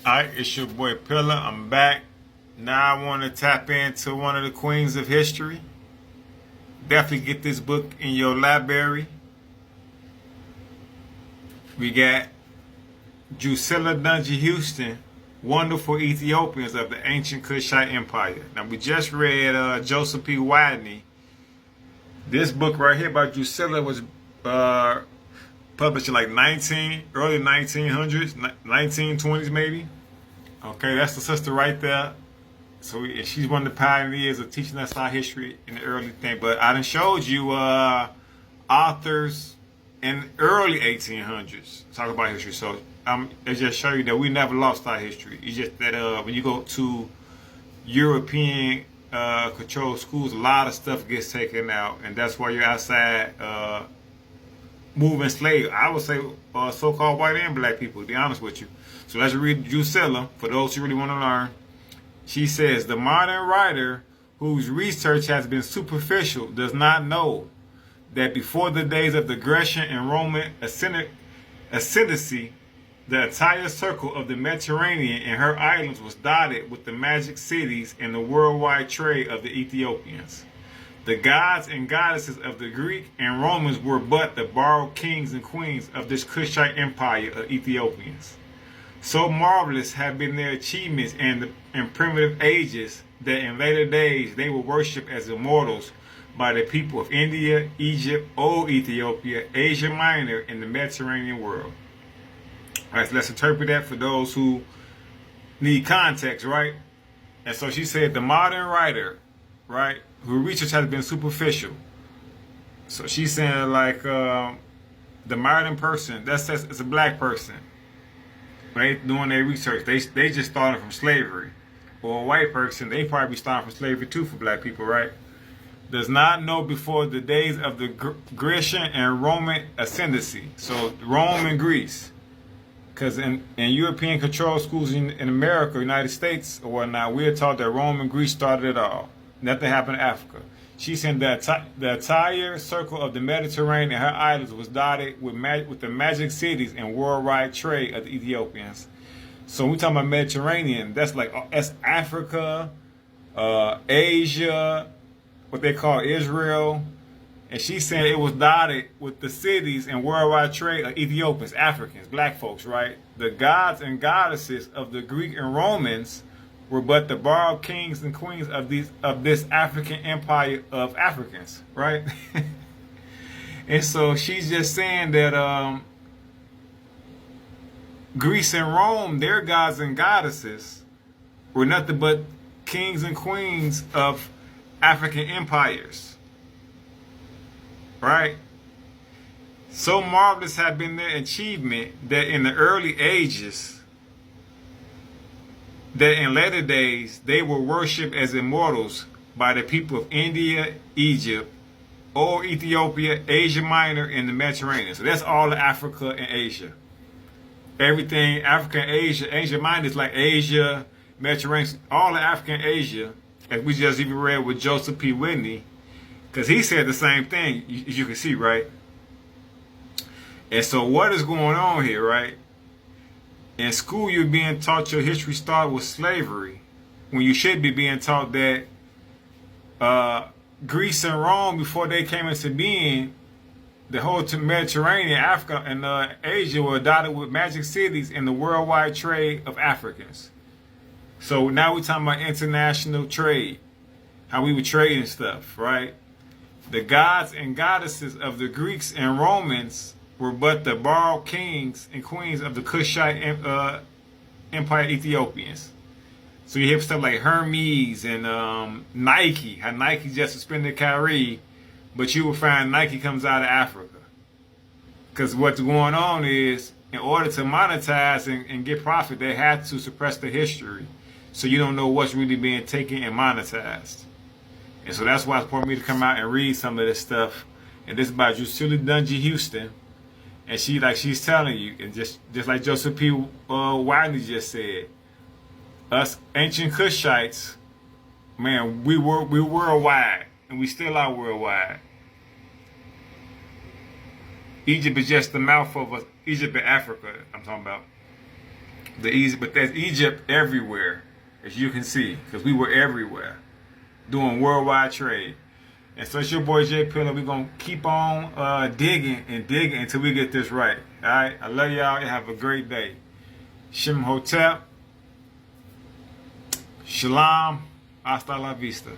Alright, it's your boy Pillar. I'm back. Now I want to tap into one of the queens of history. Definitely get this book in your library. We got Drusilla Dunjee Houston, Wonderful Ethiopians of the Ancient Kushite Empire. Now we just read Joseph P. Whitney. This book right here by Drusilla was published in like early 1900s, 1920s maybe. Okay, that's the sister right there. So she's one of the pioneers of teaching us our history in the early thing. But I done showed you authors in early 1800s talk about history. So it just show you that we never lost our history. It's just that when you go to European controlled schools, a lot of stuff gets taken out, and that's why you're outside moving slaves. I would say so-called white and black people, to be honest with you. So let's read Drusilla for those who really want to learn. She says, the modern writer whose research has been superficial does not know that before the days of the Grecian and Roman ascendancy, the entire circle of the Mediterranean and her islands was dotted with the magic cities and the worldwide trade of the Ethiopians. The gods and goddesses of the Greek and Romans were but the borrowed kings and queens of this Kushite empire of Ethiopians. So marvelous have been their achievements in primitive ages that in later days they were worshipped as immortals by the people of India, Egypt, Old Ethiopia, Asia Minor, and the Mediterranean world. All right, so let's interpret that for those who need context, right? And so she said the modern writer, right, whose research has been superficial. So she's saying like the modern person, it's a black person, right, doing their research. They just started from slavery. Or a white person, they probably started from slavery too for black people, right? Does not know before the days of the Grecian and Roman ascendancy. So Rome and Greece. Because in European controlled schools in America, United States, or whatnot, we're taught that Rome and Greece started it all. Nothing happened in Africa. She said that the entire circle of the Mediterranean and her islands was dotted with the magic cities and worldwide trade of the Ethiopians. So when we talk about Mediterranean, that's Africa, Asia, what they call Israel. And she's saying it was dotted with the cities and worldwide trade of Ethiopians, Africans, black folks, right? The gods and goddesses of the Greek and Romans were but the borrowed kings and queens of this African empire of Africans, right? And so she's just saying that Greece and Rome, their gods and goddesses, were nothing but kings and queens of African empires, right? So marvelous had been their achievement that in the early ages, that in later days, they were worshipped as immortals by the people of India, Egypt, Old Ethiopia, Asia Minor, and the Mediterranean. So that's all of Africa and Asia. Everything Africa and Asia Minor is like Asia, Mediterranean, all of Africa and Asia, as we just even read with Joseph P. Whitney, because he said the same thing, as you can see, right? And so what is going on here, right? In school, you're being taught your history started with slavery, when you should be being taught that Greece and Rome, before they came into being, the whole Mediterranean, Africa, and Asia were dotted with magic cities in the worldwide trade of Africans. So now we're talking about international trade, how we were trading stuff, right? The gods and goddesses of the Greeks and Romans were but the borrowed kings and queens of the Kushite empire Ethiopians. So you have stuff like Hermes and Nike, how Nike just suspended Kyrie, but you will find Nike comes out of Africa. Because what's going on is, in order to monetize and get profit, they had to suppress the history. So you don't know what's really being taken and monetized. And so that's why it's important for me to come out and read some of this stuff. And this is by Drusilla Dunjee Houston. And she's telling you, and just like Joseph P. Whitney just said, us ancient Kushites, man, we worldwide, and we still are worldwide. Egypt is just the mouth of us. Egypt and Africa, I'm talking about. But there's Egypt everywhere, as you can see, because we were everywhere doing worldwide trade. And so it's your boy Jay Pillar. We're going to keep on digging and digging until we get this right. All right? I love y'all. You have a great day. Shem Hotep. Shalom. Hasta la vista.